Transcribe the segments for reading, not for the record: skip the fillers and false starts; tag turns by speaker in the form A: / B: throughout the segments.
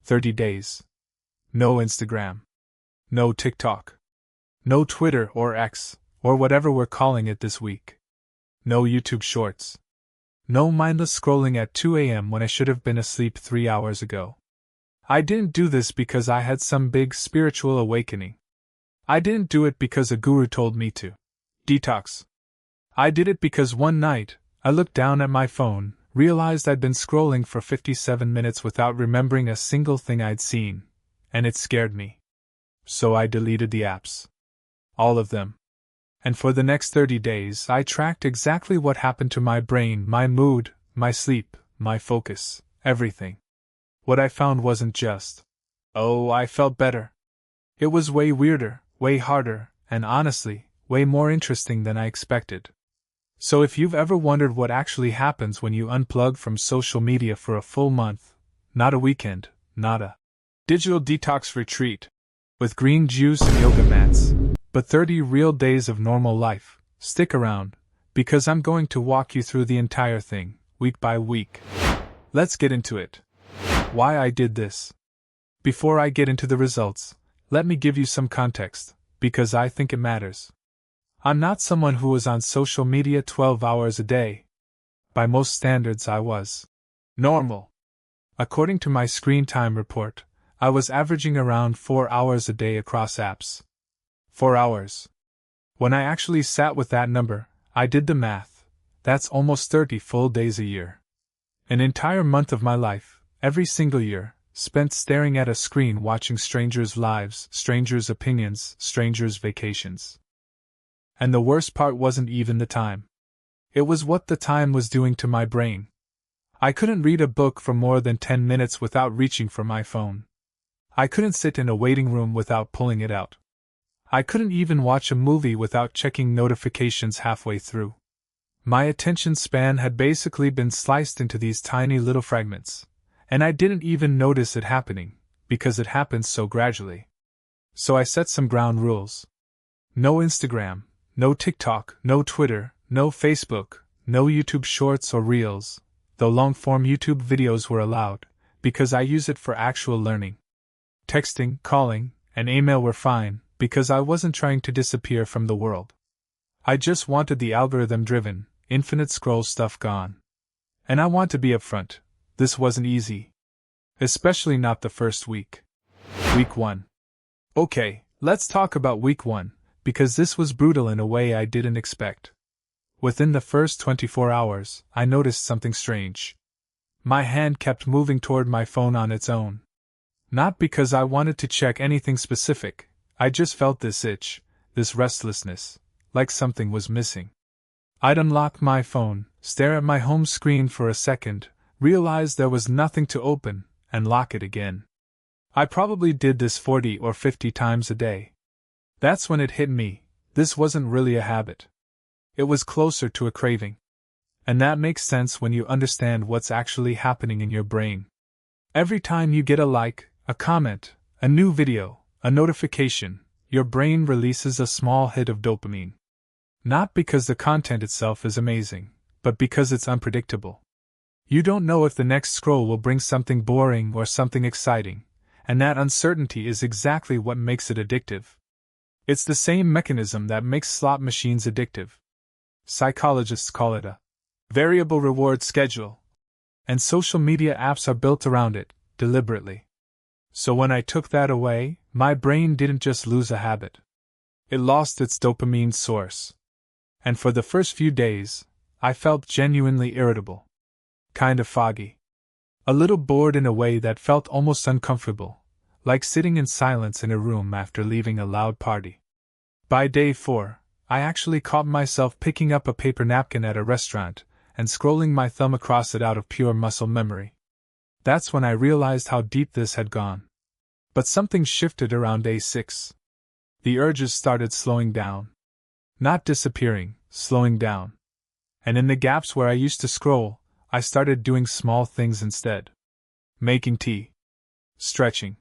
A: 30 days. No Instagram. No TikTok. No Twitter or X, or whatever we're calling it this week. No YouTube Shorts. No mindless scrolling at 2 a.m. when I should have been asleep 3 hours ago. I didn't do this because I had some big spiritual awakening. I didn't do it because a guru told me to. Detox. I did it because one night, I looked down at my phone, realized I'd been scrolling for 57 minutes without remembering a single thing I'd seen, and it scared me. So I deleted the apps. All of them. And for the next 30 days, I tracked exactly what happened to my brain, my mood, my sleep, my focus, everything. What I found wasn't just, oh, I felt better. It was way weirder, way harder, and honestly, way more interesting than I expected. So if you've ever wondered what actually happens when you unplug from social media for a full month, not a weekend, not a digital detox retreat, with green juice and yoga mats, but 30 real days of normal life, stick around, because I'm going to walk you through the entire thing, week by week. Let's get into it. Why I did this. Before I get into the results, let me give you some context, because I think it matters. I'm not someone who was on social media 12 hours a day. By most standards, I was normal. According to my screen time report, I was averaging around 4 hours a day across apps. 4 hours. When I actually sat with that number, I did the math. That's almost 30 full days a year. An entire month of my life, every single year, spent staring at a screen watching strangers' lives, strangers' opinions, strangers' vacations. And the worst part wasn't even the time. It was what the time was doing to my brain. I couldn't read a book for more than 10 minutes without reaching for my phone. I couldn't sit in a waiting room without pulling it out. I couldn't even watch a movie without checking notifications halfway through. My attention span had basically been sliced into these tiny little fragments, and I didn't even notice it happening, because it happened so gradually. So I set some ground rules. No Instagram, no TikTok, no Twitter, no Facebook, no YouTube Shorts or Reels, though long-form YouTube videos were allowed, because I use it for actual learning. Texting, calling, and email were fine, because I wasn't trying to disappear from the world. I just wanted the algorithm-driven, infinite scroll stuff gone. And I want to be upfront, this wasn't easy. Especially not the first week. Week 1. Okay, let's talk about week 1, because this was brutal in a way I didn't expect. Within the first 24 hours, I noticed something strange. My hand kept moving toward my phone on its own. Not because I wanted to check anything specific, I just felt this itch, this restlessness, like something was missing. I'd unlock my phone, stare at my home screen for a second, realize there was nothing to open, and lock it again. I probably did this 40 or 50 times a day. That's when it hit me, this wasn't really a habit. It was closer to a craving. And that makes sense when you understand what's actually happening in your brain. Every time you get a like, a comment, a new video, a notification, your brain releases a small hit of dopamine. Not because the content itself is amazing, but because it's unpredictable. You don't know if the next scroll will bring something boring or something exciting, and that uncertainty is exactly what makes it addictive. It's the same mechanism that makes slot machines addictive. Psychologists call it a variable reward schedule, and social media apps are built around it, deliberately. So when I took that away, my brain didn't just lose a habit. It lost its dopamine source. And for the first few days, I felt genuinely irritable. Kind of foggy. A little bored in a way that felt almost uncomfortable, like sitting in silence in a room after leaving a loud party. By day 4, I actually caught myself picking up a paper napkin at a restaurant and scrolling my thumb across it out of pure muscle memory. That's when I realized how deep this had gone. But something shifted around day 6. The urges started slowing down. Not disappearing, slowing down. And in the gaps where I used to scroll, I started doing small things instead. Making tea. Stretching.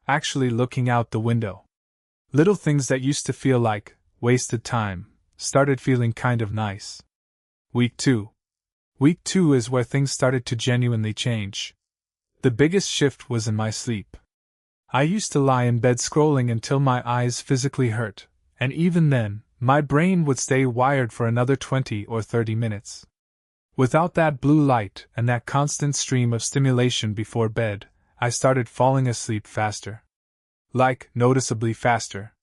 A: Actually looking out the window. Little things that used to feel like wasted time started feeling kind of nice. Week 2. Week 2 is where things started to genuinely change. The biggest shift was in my sleep. I used to lie in bed scrolling until my eyes physically hurt, and even then, my brain would stay wired for another 20 or 30 minutes. Without that blue light and that constant stream of stimulation before bed, I started falling asleep faster. Like, noticeably faster.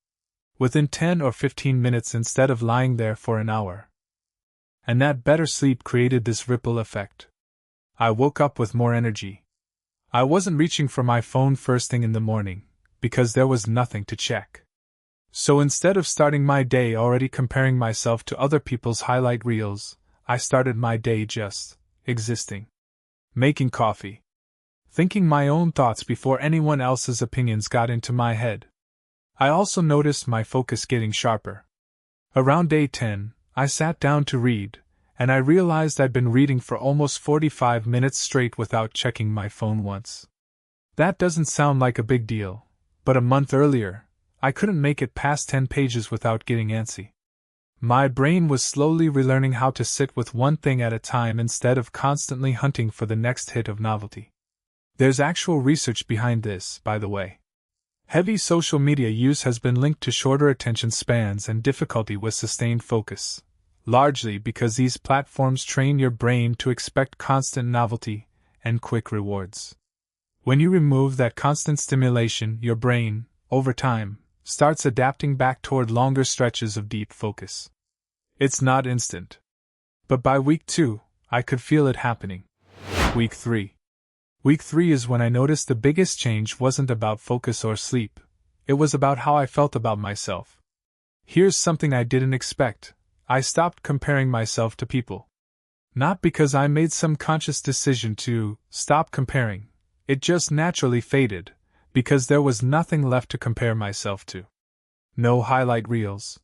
A: Within 10 or 15 minutes instead of lying there for an hour. And that better sleep created this ripple effect. I woke up with more energy. I wasn't reaching for my phone first thing in the morning, because there was nothing to check. So instead of starting my day already comparing myself to other people's highlight reels, I started my day just existing. Making coffee. Thinking my own thoughts before anyone else's opinions got into my head. I also noticed my focus getting sharper. Around day 10, I sat down to read, and I realized I'd been reading for almost 45 minutes straight without checking my phone once. That doesn't sound like a big deal, but a month earlier, I couldn't make it past 10 pages without getting antsy. My brain was slowly relearning how to sit with one thing at a time instead of constantly hunting for the next hit of novelty. There's actual research behind this, by the way. Heavy social media use has been linked to shorter attention spans and difficulty with sustained focus, largely because these platforms train your brain to expect constant novelty and quick rewards. When you remove that constant stimulation, your brain, over time, starts adapting back toward longer stretches of deep focus. It's not instant. But by week 2, I could feel it happening. Week 3. Week 3 is when I noticed the biggest change wasn't about focus or sleep, it was about how I felt about myself. Here's something I didn't expect: I stopped comparing myself to people. Not because I made some conscious decision to stop comparing, it just naturally faded, because there was nothing left to compare myself to. No highlight reels.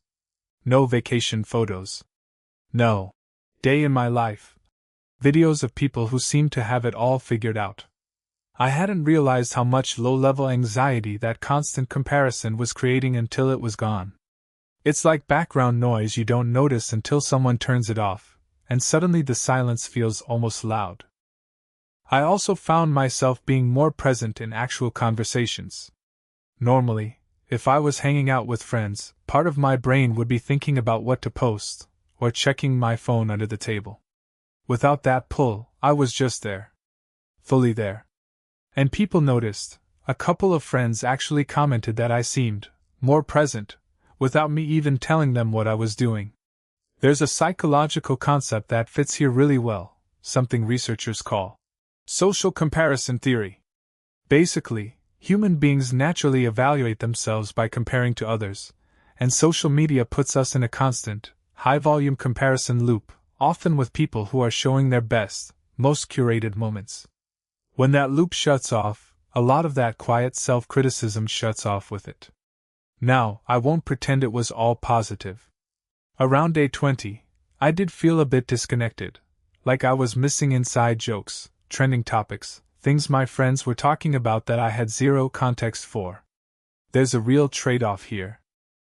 A: No vacation photos. No day in my life. Videos of people who seemed to have it all figured out. I hadn't realized how much low-level anxiety that constant comparison was creating until it was gone. It's like background noise you don't notice until someone turns it off, and suddenly the silence feels almost loud. I also found myself being more present in actual conversations. Normally, if I was hanging out with friends, part of my brain would be thinking about what to post, or checking my phone under the table. Without that pull, I was just there. Fully there. And people noticed. A couple of friends actually commented that I seemed more present, without me even telling them what I was doing. There's a psychological concept that fits here really well, something researchers call social comparison theory. Basically, human beings naturally evaluate themselves by comparing to others, and social media puts us in a constant, high-volume comparison loop, often with people who are showing their best, most curated moments. When that loop shuts off, a lot of that quiet self-criticism shuts off with it. Now, I won't pretend it was all positive. Around day 20, I did feel a bit disconnected, like I was missing inside jokes, trending topics, things my friends were talking about that I had zero context for. There's a real trade-off here.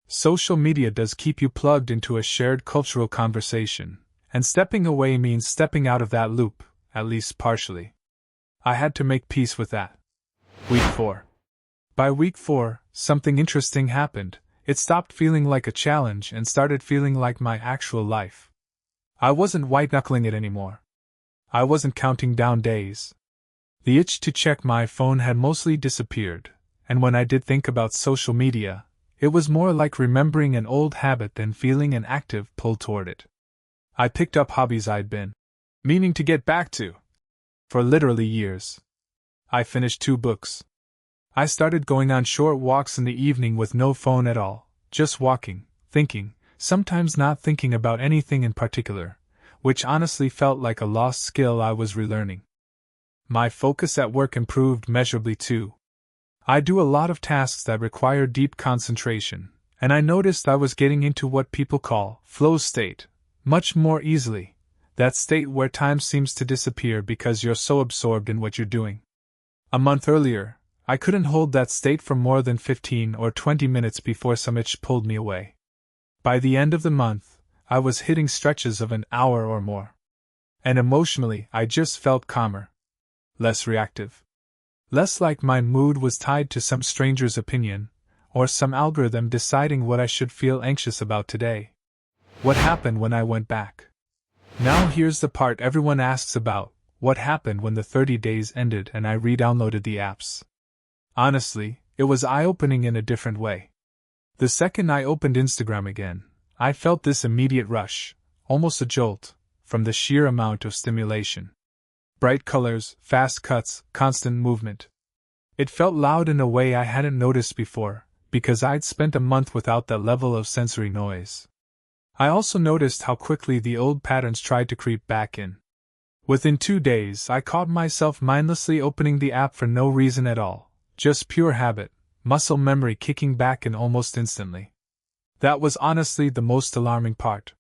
A: Social media does keep you plugged into a shared cultural conversation, and stepping away means stepping out of that loop, at least partially. I had to make peace with that. Week 4. By week 4, something interesting happened. It stopped feeling like a challenge and started feeling like my actual life. I wasn't white-knuckling it anymore. I wasn't counting down days. The itch to check my phone had mostly disappeared, and when I did think about social media, it was more like remembering an old habit than feeling an active pull toward it. I picked up hobbies I'd been meaning to get back to for literally years. I finished 2 books. I started going on short walks in the evening with no phone at all, just walking, thinking, sometimes not thinking about anything in particular, which honestly felt like a lost skill I was relearning. My focus at work improved measurably too. I do a lot of tasks that require deep concentration, and I noticed I was getting into what people call flow state much more easily, that state where time seems to disappear because you're so absorbed in what you're doing. A month earlier, I couldn't hold that state for more than 15 or 20 minutes before some itch pulled me away. By the end of the month, I was hitting stretches of an hour or more. And emotionally, I just felt calmer. Less reactive. Less like my mood was tied to some stranger's opinion, or some algorithm deciding what I should feel anxious about today. What happened when I went back? Now here's the part everyone asks about: what happened when the 30 days ended and I re-downloaded the apps? Honestly, it was eye-opening in a different way. The second I opened Instagram again, I felt this immediate rush, almost a jolt, from the sheer amount of stimulation. Bright colors, fast cuts, constant movement. It felt loud in a way I hadn't noticed before, because I'd spent a month without that level of sensory noise. I also noticed how quickly the old patterns tried to creep back in. Within 2 days, I caught myself mindlessly opening the app for no reason at all, just pure habit, muscle memory kicking back in almost instantly. That was honestly the most alarming part.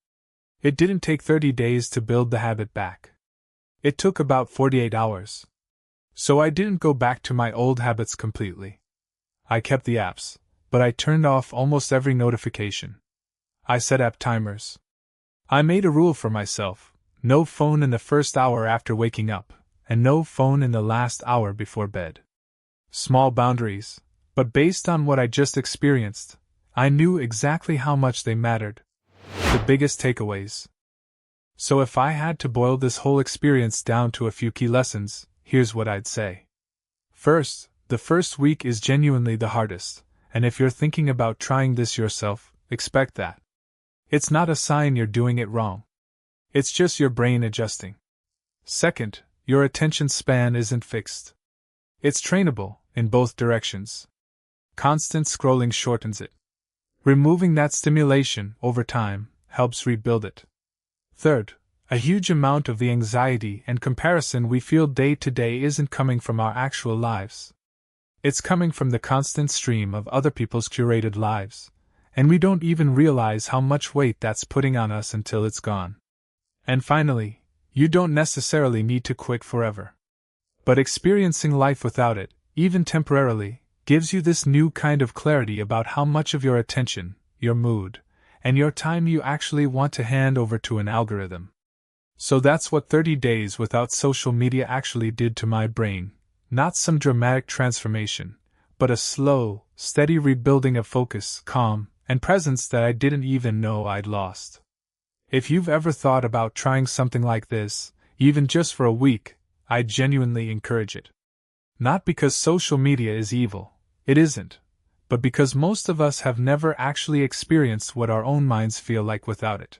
A: It didn't take 30 days to build the habit back. It took about 48 hours. So I didn't go back to my old habits completely. I kept the apps, but I turned off almost every notification. I set app timers. I made a rule for myself: no phone in the first hour after waking up, and no phone in the last hour before bed. Small boundaries, but based on what I just experienced, I knew exactly how much they mattered. The biggest takeaways. So if I had to boil this whole experience down to a few key lessons, here's what I'd say. First, the first week is genuinely the hardest, and if you're thinking about trying this yourself, expect that. It's not a sign you're doing it wrong. It's just your brain adjusting. Second, your attention span isn't fixed. It's trainable, in both directions. Constant scrolling shortens it. Removing that stimulation, over time, helps rebuild it. Third, a huge amount of the anxiety and comparison we feel day to day isn't coming from our actual lives. It's coming from the constant stream of other people's curated lives, and we don't even realize how much weight that's putting on us until it's gone. And finally, you don't necessarily need to quit forever. But experiencing life without it, even temporarily, gives you this new kind of clarity about how much of your attention, your mood, and your time you actually want to hand over to an algorithm. So that's what 30 days without social media actually did to my brain. Not some dramatic transformation, but a slow, steady rebuilding of focus, calm, and presence that I didn't even know I'd lost. If you've ever thought about trying something like this, even just for a week, I genuinely encourage it. Not because social media is evil, it isn't, but because most of us have never actually experienced what our own minds feel like without it.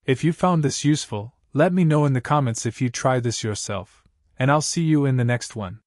A: If you found this useful, let me know in the comments if you try this yourself, and I'll see you in the next one.